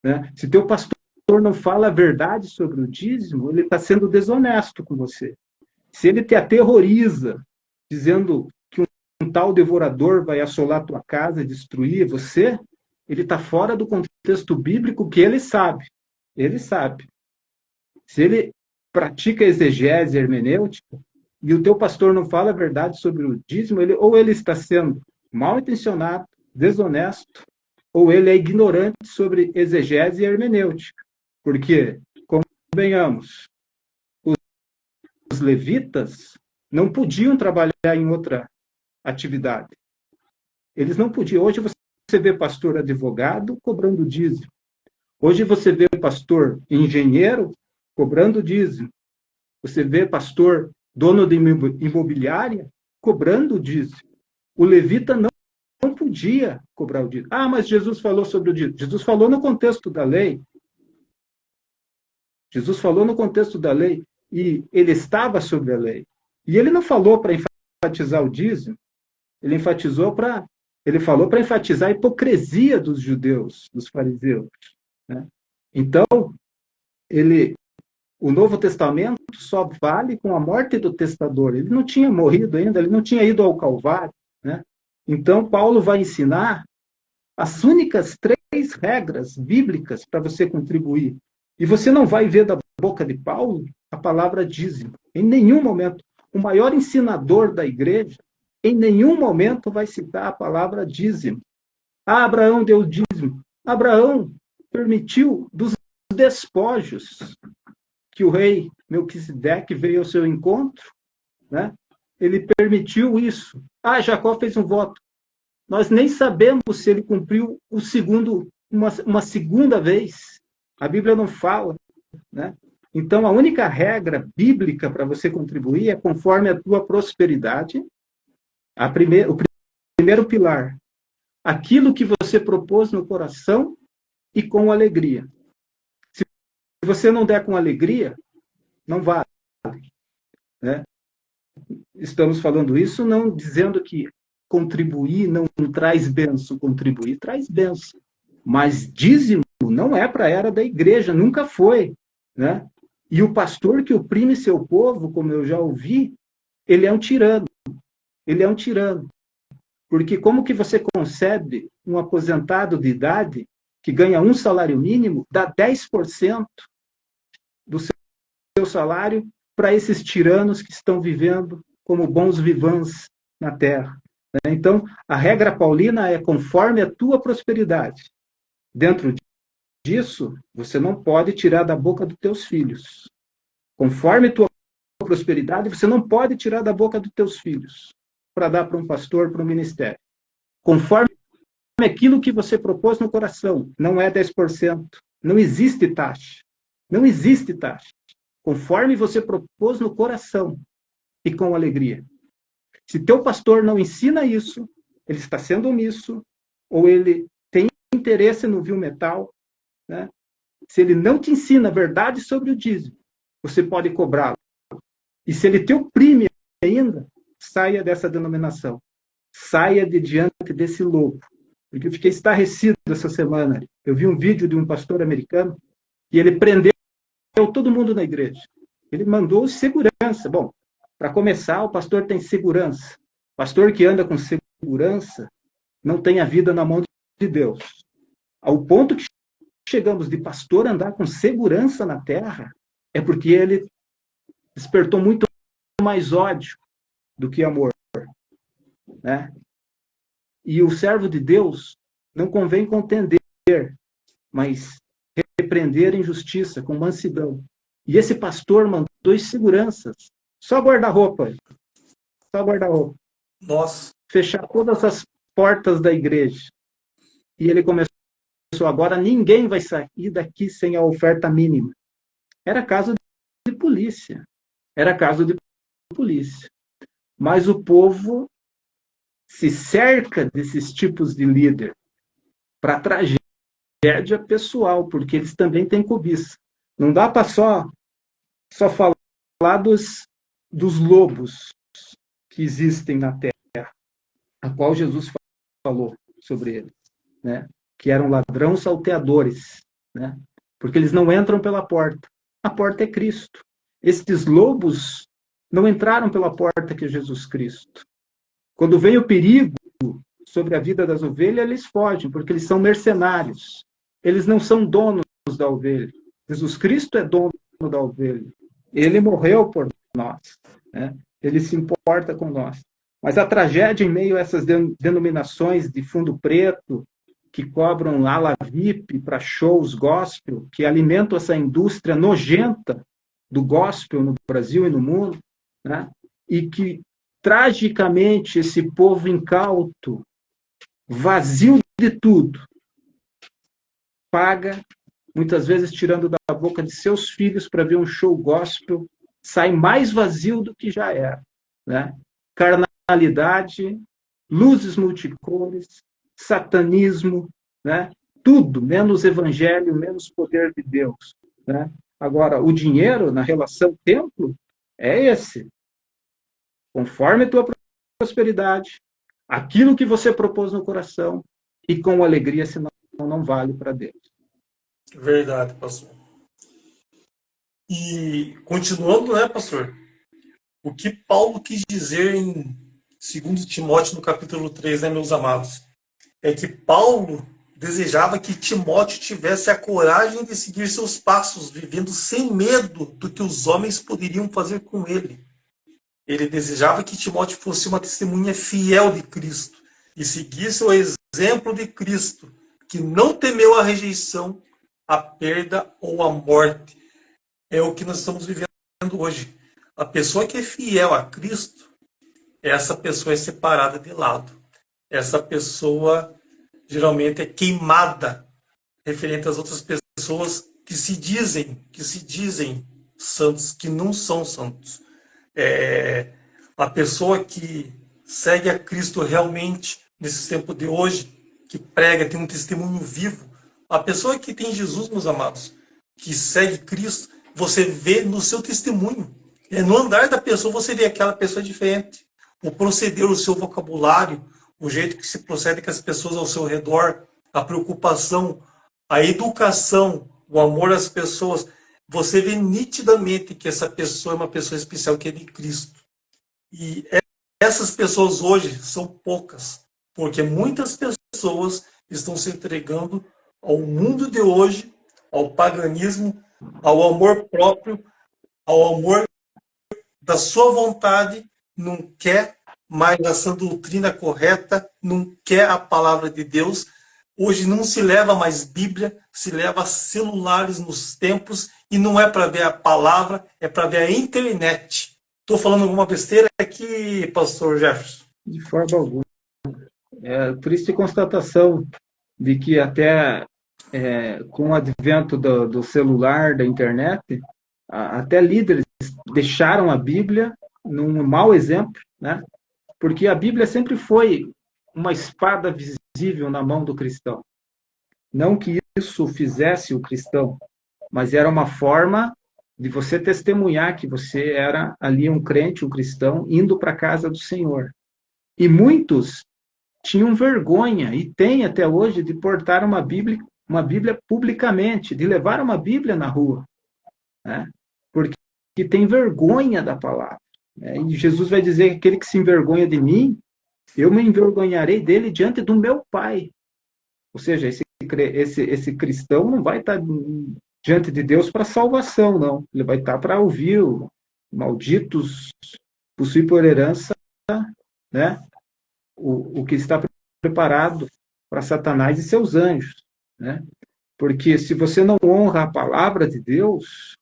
né? Se teu pastor não fala a verdade sobre o dízimo, ele está sendo desonesto com você. Se ele te aterroriza, dizendo que um tal devorador vai assolar tua casa e destruir você, ele está fora do contexto bíblico que ele sabe. Ele sabe. Se ele pratica exegese hermenêutica e o teu pastor não fala a verdade sobre o dízimo, ou ele está sendo mal intencionado, desonesto, ou ele é ignorante sobre exegese e hermenêutica. Porque, convenhamos, os levitas não podiam trabalhar em outra atividade. Eles não podiam. Hoje você vê pastor advogado cobrando dízimo. Hoje você vê pastor engenheiro cobrando dízimo. Você vê pastor dono de imobiliária cobrando dízimo. O levita não podia cobrar o dízimo. Ah, mas Jesus falou sobre o dízimo. Jesus falou no contexto da lei. Jesus falou no contexto da lei e ele estava sobre a lei. E ele não falou para enfatizar o dízimo, ele falou para enfatizar a hipocrisia dos judeus, dos fariseus, né? Então, o Novo Testamento só vale com a morte do testador. Ele não tinha morrido ainda, ele não tinha ido ao Calvário, né? Então, Paulo vai ensinar as únicas 3 regras bíblicas para você contribuir. E você não vai ver da boca de Paulo a palavra dízimo. Em nenhum momento. O maior ensinador da igreja, em nenhum momento vai citar a palavra dízimo. Ah, Abraão deu dízimo. Abraão permitiu dos despojos que o rei Melquisedeque veio ao seu encontro, né? Ele permitiu isso. Ah, Jacó fez um voto. Nós nem sabemos se ele cumpriu o segundo, uma segunda vez. A Bíblia não fala, né? Então, a única regra bíblica para você contribuir é conforme a tua prosperidade. O primeiro pilar, aquilo que você propôs no coração e com alegria. Se você não der com alegria, não vale, né? Estamos falando isso não dizendo que contribuir não traz bênção, contribuir traz bênção. Mas dízimo não é para a era da igreja, nunca foi, né? E o pastor que oprime seu povo, como eu já ouvi, ele é um tirano. Ele é um tirano. Porque como que você concebe um aposentado de idade que ganha um salário mínimo, dá 10% do seu salário para esses tiranos que estão vivendo como bons vivants na terra? Então, a regra paulina é conforme a tua prosperidade. Dentro disso, você não pode tirar da boca dos teus filhos. Conforme tua prosperidade, você não pode tirar da boca dos teus filhos para dar para um pastor, para um ministério. Conforme aquilo que você propôs no coração, não é 10%. Não existe taxa. Não existe taxa. Conforme você propôs no coração e com alegria. Se teu pastor não ensina isso, ele está sendo omisso, ou ele tem interesse no vil metal, né? Se ele não te ensina a verdade sobre o dízimo, você pode cobrá-lo. E se ele te oprime ainda, saia dessa denominação. Saia de diante desse lobo. Porque eu fiquei estarrecido essa semana. Eu vi um vídeo de um pastor americano e ele prendeu todo mundo na igreja. Ele mandou segurança. Bom, para começar, o pastor tem segurança. Pastor que anda com segurança não tem a vida na mão de Deus. Ao ponto que chegamos de pastor andar com segurança na terra, é porque ele despertou muito mais ódio do que amor, né? E o servo de Deus não convém contender, mas repreender a injustiça com mansidão. E esse pastor mandou seguranças, só guarda-roupa, só guarda-roupa.
Nossa.
Fechar todas as portas da igreja. E ele começou, agora ninguém vai sair daqui sem a oferta mínima. Era caso de polícia. Era caso de polícia. Mas o povo se cerca desses tipos de líder para tragédia pessoal, porque eles também têm cobiça. Não dá para só falar dos lobos que existem na terra, a qual Jesus falou sobre eles, né? Que eram ladrões salteadores, né? Porque eles não entram pela porta. A porta é Cristo. Estes lobos não entraram pela porta que é Jesus Cristo. Quando vem o perigo sobre a vida das ovelhas, eles fogem, porque eles são mercenários. Eles não são donos da ovelha. Jesus Cristo é dono da ovelha. Ele morreu por nós, né? Ele se importa com nós. Mas a tragédia em meio a essas denominações de fundo preto, que cobram ala VIP para shows gospel, que alimentam essa indústria nojenta do gospel no Brasil e no mundo, né? E que, tragicamente, esse povo incauto, vazio de tudo, paga, muitas vezes tirando da boca de seus filhos para ver um show gospel, sai mais vazio do que já era, né? Carnalidade, luzes multicores, satanismo, né? Tudo, menos evangelho, menos poder de Deus, né? Agora, o dinheiro na relação templo é esse. Conforme a tua prosperidade, aquilo que você propôs no coração, e com alegria, senão não vale para Deus.
Verdade, pastor. E continuando, né, pastor? O que Paulo quis dizer em 2 Timóteo, no capítulo 3, né, meus amados? É que Paulo desejava que Timóteo tivesse a coragem de seguir seus passos, vivendo sem medo do que os homens poderiam fazer com ele. Ele desejava que Timóteo fosse uma testemunha fiel de Cristo e seguisse o exemplo de Cristo, que não temeu a rejeição, a perda ou a morte. É o que nós estamos vivendo hoje. A pessoa que é fiel a Cristo, essa pessoa é separada de lado. Essa pessoa geralmente é queimada referente às outras pessoas que se dizem santos, que não são santos. A pessoa que segue a Cristo realmente nesse tempo de hoje, que prega, tem um testemunho vivo. A pessoa que tem Jesus, meus amados, que segue Cristo, você vê no seu testemunho. No andar da pessoa, você vê aquela pessoa diferente. O proceder, o seu vocabulário, o jeito que se procede com as pessoas ao seu redor, a preocupação, a educação, o amor às pessoas. Você vê nitidamente que essa pessoa é uma pessoa especial, que é de Cristo. E essas pessoas hoje são poucas, porque muitas pessoas estão se entregando ao mundo de hoje, ao paganismo, ao amor próprio, ao amor da sua vontade, não quer mais essa doutrina correta, não quer a palavra de Deus. Hoje não se leva mais Bíblia, se leva celulares nos tempos, e não é para ver a palavra, é para ver a internet. Estou falando alguma besteira aqui, pastor Jefferson?
De forma alguma. É triste constatação de que até com o advento do celular, da internet, até líderes deixaram a Bíblia num mau exemplo, né? Porque a Bíblia sempre foi uma espada visível na mão do cristão. Não que isso fizesse o cristão, mas era uma forma de você testemunhar que você era ali um crente, um cristão, indo para a casa do Senhor. E muitos tinham vergonha, e têm até hoje, de portar uma Bíblia publicamente, de levar uma Bíblia na rua, né? Porque tem vergonha da palavra. Né? E Jesus vai dizer: aquele que se envergonha de mim, eu me envergonharei dele diante do meu Pai. Ou seja, esse cristão não vai estar diante de Deus para salvação, não. Ele vai estar para ouvir o malditos possui por herança, né, o que está preparado para Satanás e seus anjos. Né? Porque se você não honra a palavra de Deus,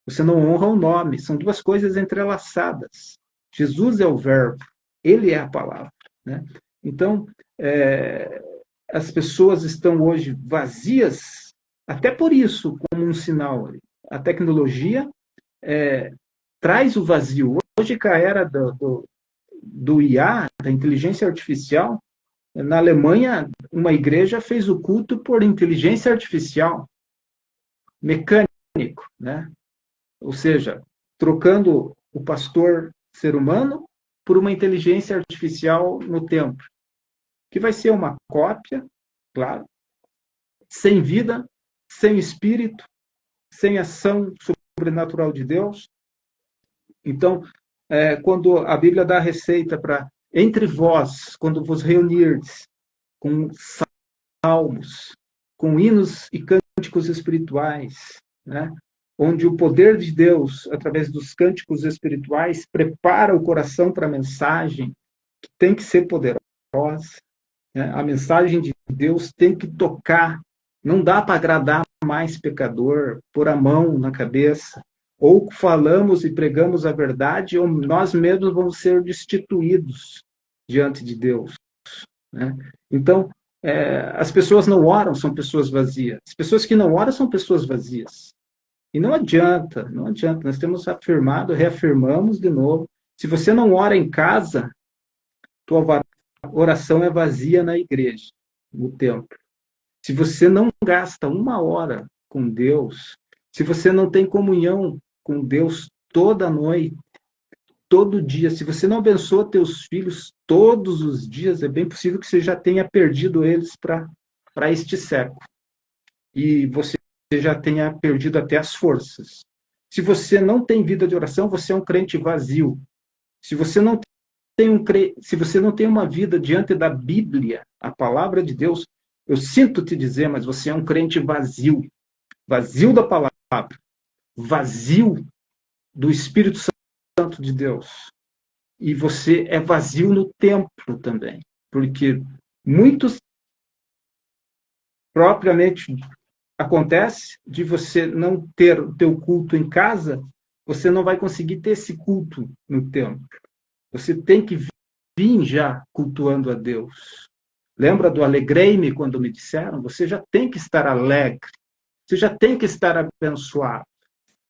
você não honra o nome. São duas coisas entrelaçadas. Jesus é o verbo, ele é a palavra. Né? Então, as pessoas estão hoje vazias, até por isso, como um sinal. A tecnologia traz o vazio. Hoje, com a era do IA, da inteligência artificial, na Alemanha, uma igreja fez o culto por inteligência artificial, mecânico, né? Ou seja, trocando o pastor ser humano por uma inteligência artificial no templo, que vai ser uma cópia, claro, sem vida, sem espírito, sem ação sobrenatural de Deus. Então, quando a Bíblia dá a receita para, entre vós, quando vos reunirdes com salmos, com hinos e cânticos espirituais, né? Onde o poder de Deus, através dos cânticos espirituais, prepara o coração para a mensagem, que tem que ser poderosa. Né? A mensagem de Deus tem que tocar. Não dá para agradar mais pecador, pôr a mão na cabeça. Ou falamos e pregamos a verdade, ou nós mesmos vamos ser destituídos diante de Deus. Né? Então, as pessoas não oram, são pessoas vazias. As pessoas que não oram são pessoas vazias. E não adianta. Nós temos afirmado, reafirmamos de novo. Se você não ora em casa, tua oração é vazia na igreja, no templo. Se você não gasta 1 hora com Deus, se você não tem comunhão com Deus toda noite, todo dia, se você não abençoa teus filhos todos os dias, é bem possível que você já tenha perdido eles para este século. E você já tenha perdido até as forças. Se você não tem vida de oração, você é um crente vazio. Se você não tem uma vida diante da Bíblia, a palavra de Deus, eu sinto te dizer, mas você é um crente vazio. Vazio da palavra. Vazio do Espírito Santo de Deus. E você é vazio no templo também. Porque muitos, propriamente, acontece de você não ter o teu culto em casa, você não vai conseguir ter esse culto no templo. Você tem que vim já cultuando a Deus. Lembra do alegrei-me quando me disseram? Você já tem que estar alegre. Você já tem que estar abençoado.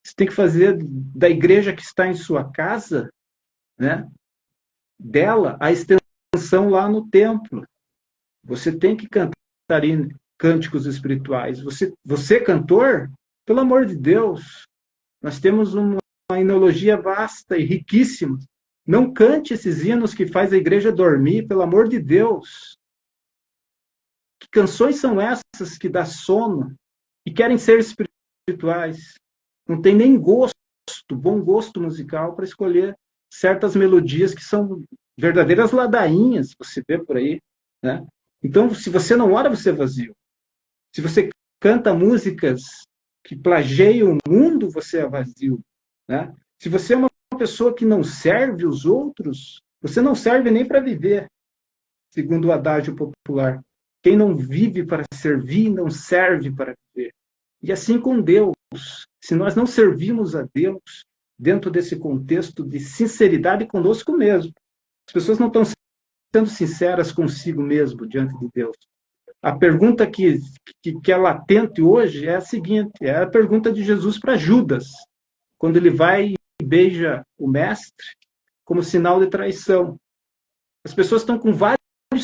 Você tem que fazer da igreja que está em sua casa, né, dela, a extensão lá no templo. Você tem que cantar cânticos espirituais. Você cantor, pelo amor de Deus, nós temos uma enologia vasta e riquíssima. Não cante esses hinos que faz a igreja dormir, pelo amor de Deus. Que canções são essas que dá sono e querem ser espirituais? Não tem nem bom gosto musical para escolher certas melodias que são verdadeiras ladainhas, você vê por aí, né? Então, se você não ora, você é vazio. Se você canta músicas que plagiam o mundo, você é vazio, né? Se você é uma pessoa que não serve os outros, você não serve nem para viver, segundo o adágio popular. Quem não vive para servir, não serve para viver. E assim com Deus. Se nós não servimos a Deus dentro desse contexto de sinceridade conosco mesmo, as pessoas não estão sendo sinceras consigo mesmo diante de Deus. A pergunta que é latente hoje é a seguinte, é a pergunta de Jesus para Judas, quando ele vai e beija o mestre como sinal de traição. As pessoas estão com vários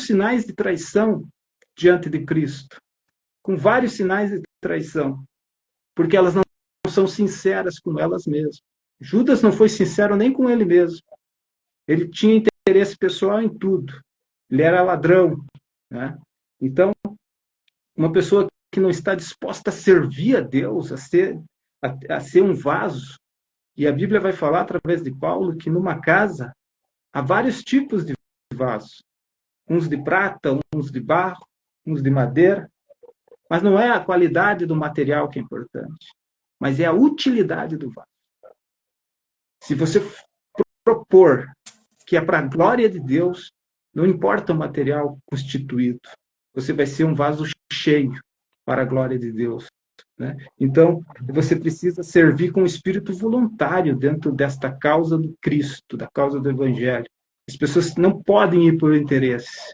sinais de traição diante de Cristo, com vários sinais de traição, porque elas não são sinceras com elas mesmas. Judas não foi sincero nem com ele mesmo. Ele tinha interesse pessoal em tudo. Ele era ladrão, né? Então, uma pessoa que não está disposta a servir a Deus, a ser um vaso, e a Bíblia vai falar através de Paulo que numa casa há vários tipos de vasos. Uns de prata, uns de barro, uns de madeira. Mas não é a qualidade do material que é importante, mas é a utilidade do vaso. Se você propor que é para a glória de Deus, não importa o material constituído, você vai ser um vaso cheio para a glória de Deus, né? Então, você precisa servir com espírito voluntário dentro desta causa do Cristo, da causa do Evangelho. As pessoas não podem ir por interesse,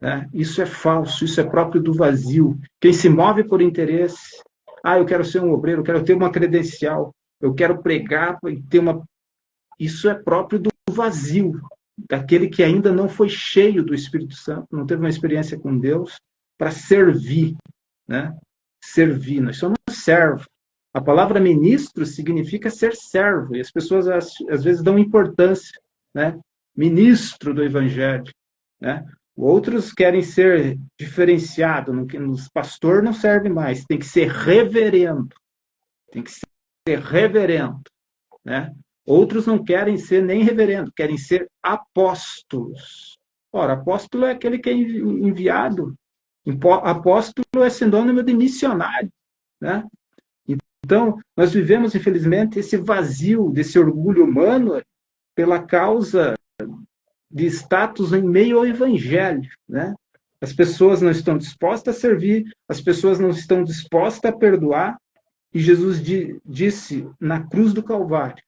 né? Isso é falso, isso é próprio do vazio. Quem se move por interesse, eu quero ser um obreiro, eu quero ter uma credencial, eu quero pregar e ter uma... Isso é próprio do vazio, daquele que ainda não foi cheio do Espírito Santo, não teve uma experiência com Deus para servir, né? Servir, nós somos servos. A palavra ministro significa ser servo, e as pessoas às vezes dão importância, né? Ministro do Evangelho, né? Outros querem ser diferenciados, nos pastor não serve mais, tem que ser reverendo, tem que ser reverendo, né? Outros não querem ser nem reverendo, querem ser apóstolos. Ora, apóstolo é aquele que é enviado, apóstolo é sinônimo de missionário, né? Então, nós vivemos, infelizmente, esse vazio desse orgulho humano pela causa de status em meio ao evangelho, né? As pessoas não estão dispostas a servir, as pessoas não estão dispostas a perdoar, e Jesus disse na cruz do Calvário: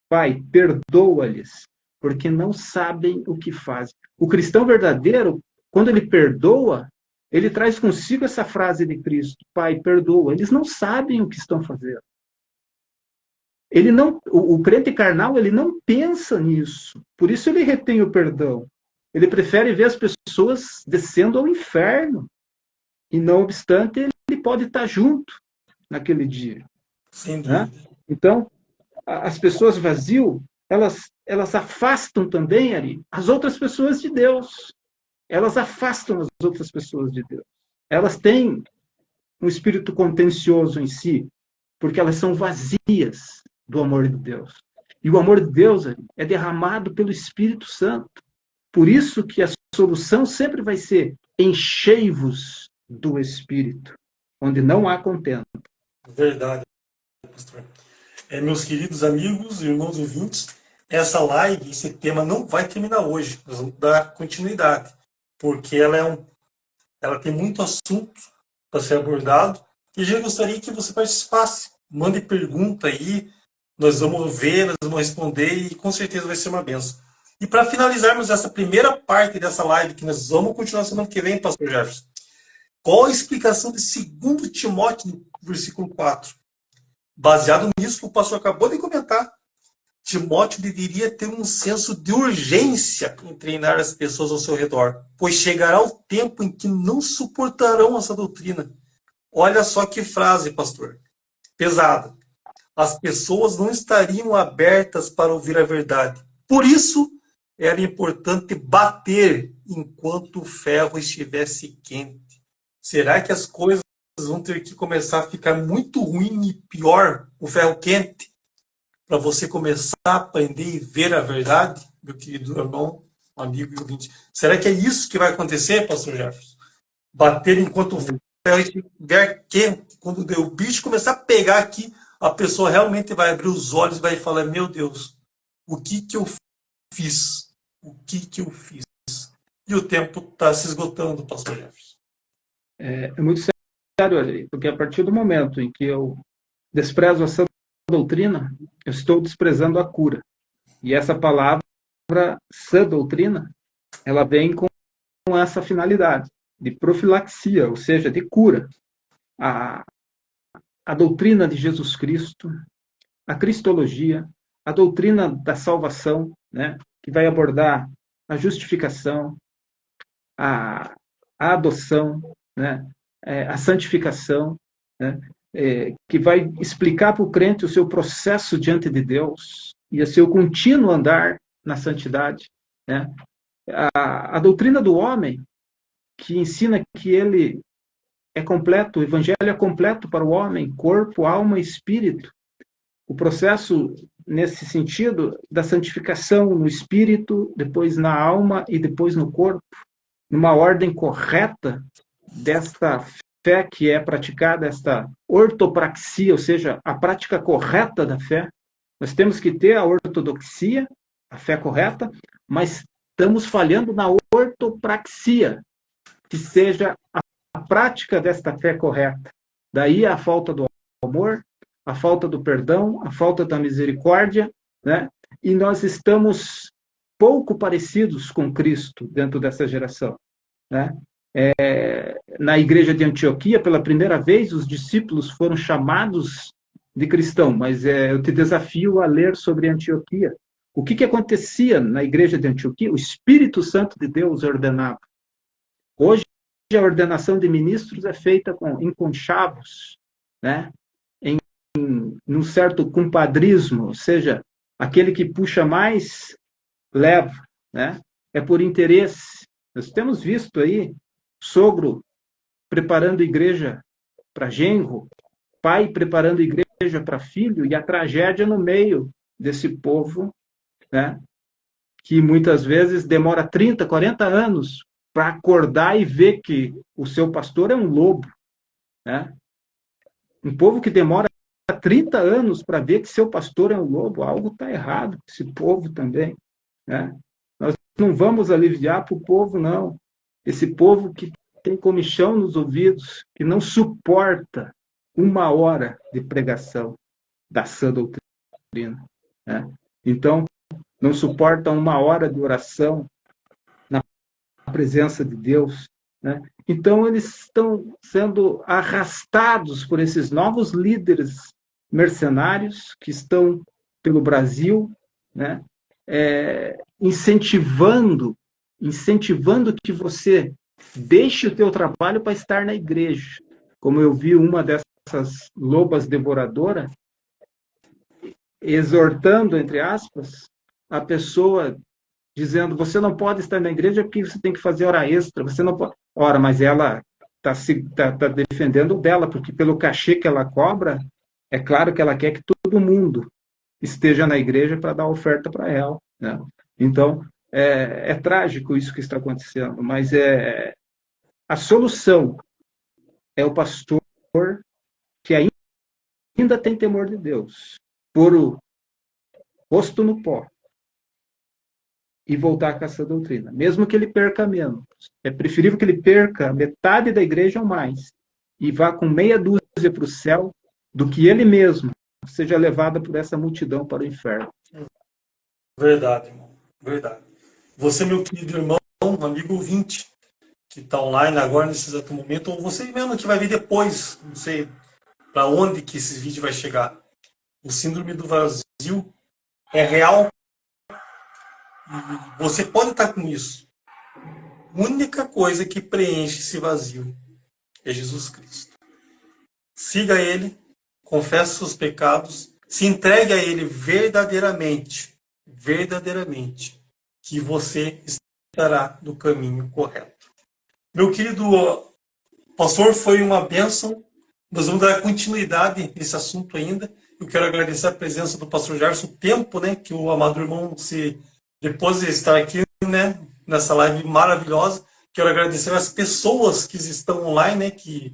Pai, perdoa-lhes, porque não sabem o que fazem. O cristão verdadeiro, quando ele perdoa, ele traz consigo essa frase de Cristo: Pai, perdoa. Eles não sabem o que estão fazendo. O crente carnal, ele não pensa nisso. Por isso ele retém o perdão. Ele prefere ver as pessoas descendo ao inferno. E não obstante, ele pode estar junto naquele dia.
Sem dúvida.
Né? Então, as pessoas vazias, elas afastam também, Ari, as outras pessoas de Deus. Elas afastam as outras pessoas de Deus. Elas têm um espírito contencioso em si, porque elas são vazias do amor de Deus. E o amor de Deus é derramado pelo Espírito Santo. Por isso que a solução sempre vai ser: enchei-vos do Espírito, onde não há contenda.
Verdade, pastor. Meus queridos amigos e irmãos ouvintes, essa live, esse tema não vai terminar hoje. Nós vamos dar continuidade, porque ela tem muito assunto para ser abordado. E já gostaria que você participasse. Mande pergunta aí, nós vamos ver, nós vamos responder e com certeza vai ser uma benção. E para finalizarmos essa primeira parte dessa live, que nós vamos continuar semana que vem, pastor Jefferson, qual a explicação de 2 Timóteo, versículo 4? Baseado nisso que o pastor acabou de comentar, Timóteo deveria ter um senso de urgência em treinar as pessoas ao seu redor, pois chegará o tempo em que não suportarão essa doutrina. Olha só que frase, pastor. Pesada. As pessoas não estariam abertas para ouvir a verdade. Por isso, era importante bater enquanto o ferro estivesse quente. Será que as coisas vão ter que começar a ficar muito ruim e pior, o ferro quente, para você começar a aprender e ver a verdade, meu querido irmão, amigo e ouvinte? Será que é isso que vai acontecer, pastor Jefferson? Bater enquanto o ferro estiver quente, quando o bicho começar a pegar aqui, a pessoa realmente vai abrir os olhos e vai falar, meu Deus, o que eu fiz? O que eu fiz? E o tempo está se esgotando, pastor Jefferson.
É muito sério ali, porque a partir do momento em que eu desprezo essa doutrina, eu estou desprezando a cura. E essa palavra, sã doutrina, ela vem com essa finalidade de profilaxia, ou seja, de cura. A doutrina de Jesus Cristo, a cristologia, a doutrina da salvação, né, que vai abordar a justificação, a adoção, né, a santificação, né, que vai explicar para o crente o seu processo diante de Deus e o seu contínuo andar na santidade. Né? A doutrina do homem, que ensina que ele é completo, o evangelho é completo para o homem, corpo, alma e espírito. O processo, nesse sentido, da santificação no espírito, depois na alma e depois no corpo, numa ordem correta desta fé que é praticada, esta ortopraxia, ou seja, a prática correta da fé. Nós temos que ter a ortodoxia, a fé correta, mas estamos falhando na ortopraxia, que seja a prática desta fé correta. Daí a falta do amor, a falta do perdão, a falta da misericórdia, né? E nós estamos pouco parecidos com Cristo dentro dessa geração, né? Na igreja de Antioquia, pela primeira vez, os discípulos foram chamados de cristão, mas eu te desafio a ler sobre Antioquia. O que acontecia na igreja de Antioquia? O Espírito Santo de Deus ordenava. Hoje, a ordenação de ministros é feita em conchavos, né? Num certo compadrismo, ou seja, aquele que puxa mais, leva, né? É por interesse. Nós temos visto aí sogro preparando igreja para genro, pai preparando igreja para filho, e a tragédia no meio desse povo, né? Que muitas vezes demora 30, 40 anos para acordar e ver que o seu pastor é um lobo, né? Um povo que demora 30 anos para ver que seu pastor é um lobo, algo está errado com esse povo também, né? Nós não vamos aliviar para o povo, não. Esse povo que tem comichão nos ouvidos, que não suporta 1 hora de pregação da sã doutrina, né? Então, não suporta 1 hora de oração na presença de Deus, né? Então, eles estão sendo arrastados por esses novos líderes mercenários que estão pelo Brasil, né? Incentivando que você deixe o teu trabalho para estar na igreja. Como eu vi uma dessas lobas devoradoras, exortando, entre aspas, a pessoa, dizendo, você não pode estar na igreja porque você tem que fazer hora extra, você não pode... Ora, mas ela está defendendo o dela, porque pelo cachê que ela cobra, é claro que ela quer que todo mundo esteja na igreja para dar oferta para ela, né? Então, é trágico isso que está acontecendo, mas a solução é o pastor que ainda tem temor de Deus, pôr o rosto no pó e voltar com essa doutrina, mesmo que ele perca menos. É preferível que ele perca metade da igreja ou mais e vá com meia dúzia para o céu do que ele mesmo seja levado por essa multidão para o inferno.
Verdade, irmão. Verdade. Você, meu querido irmão, amigo ouvinte, que está online agora nesse exato momento, ou você mesmo que vai ver depois, não sei para onde que esse vídeo vai chegar. O síndrome do vazio é real e você pode estar com isso. A única coisa que preenche esse vazio é Jesus Cristo. Siga Ele, confesse seus pecados, se entregue a Ele verdadeiramente, verdadeiramente, que você estará no caminho correto. Meu querido pastor, foi uma bênção. Nós vamos dar continuidade nesse assunto ainda. Eu quero agradecer a presença do pastor Gerson, o tempo, né, que o amado irmão se depois de estar aqui, né, nessa live maravilhosa. Quero agradecer as pessoas que estão online, né, que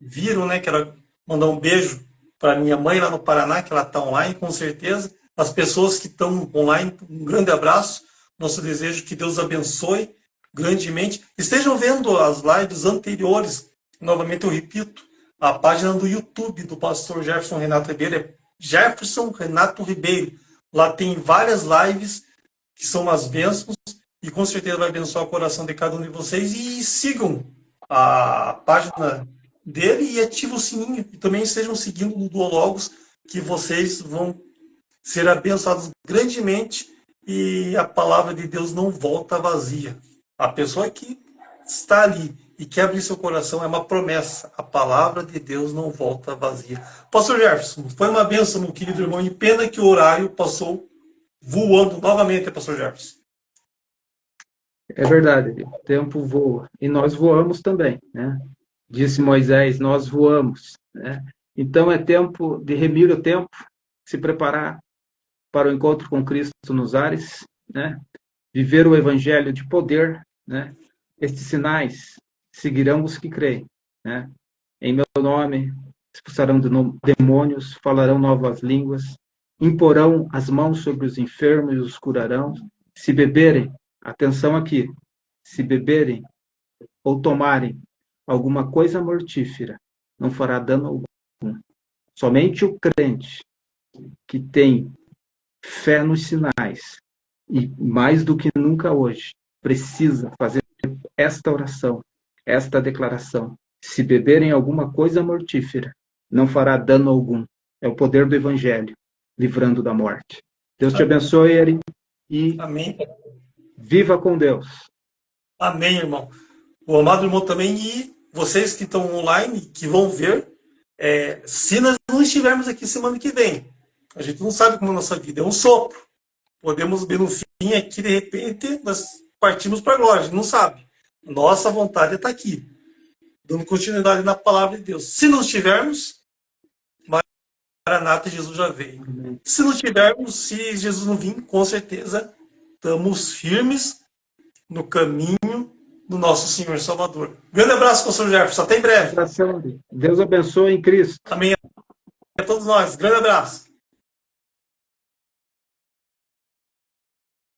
viram, né, quero mandar um beijo para minha mãe lá no Paraná, que ela está online, com certeza. As pessoas que estão online, um grande abraço. Nosso desejo que Deus abençoe grandemente. Estejam vendo as lives anteriores. Novamente eu repito, a página do YouTube do pastor Jefferson Renato Ribeiro é Jefferson Renato Ribeiro. Lá tem várias lives que são umas bênçãos e com certeza vai abençoar o coração de cada um de vocês. E sigam a página dele e ativem o sininho. E também estejam seguindo o Duologos, que vocês vão ser abençoados grandemente e a palavra de Deus não volta vazia. A pessoa que está ali e quer abrir seu coração é uma promessa. A palavra de Deus não volta vazia. Pastor Jefferson, foi uma bênção, meu querido irmão, e pena que o horário passou voando novamente, pastor Jefferson.
É verdade, o tempo voa. E nós voamos também, né? Disse Moisés, nós voamos, né? Então é tempo de remir o tempo, se preparar para o encontro com Cristo nos ares, né? Viver o evangelho de poder, né? Estes sinais seguirão os que creem, né? Em meu nome expulsarão demônios, falarão novas línguas, imporão as mãos sobre os enfermos e os curarão. Se beberem, atenção aqui, se beberem ou tomarem alguma coisa mortífera, não fará dano algum. Somente o crente que tem fé nos sinais e mais do que nunca hoje precisa fazer esta oração, esta declaração. Se beberem alguma coisa mortífera, não fará dano algum. É o poder do evangelho, livrando da morte. Deus te abençoe, Eri, e
amém.
Viva com Deus.
Amém, irmão. O amado irmão também e vocês que estão online, que vão ver, se nós não estivermos aqui semana que vem, a gente não sabe como a nossa vida é um sopro. Podemos ver no fim aqui, de repente, nós partimos para a glória, a gente não sabe. Nossa vontade é estar aqui, dando continuidade na palavra de Deus. Se não estivermos, Maranata, Jesus já veio. Se não tivermos, se Jesus não vir, com certeza estamos firmes no caminho do nosso Senhor Salvador. Grande abraço, pastor Jefferson. Até em breve.
Deus abençoe em Cristo.
Amém a todos nós. Grande abraço.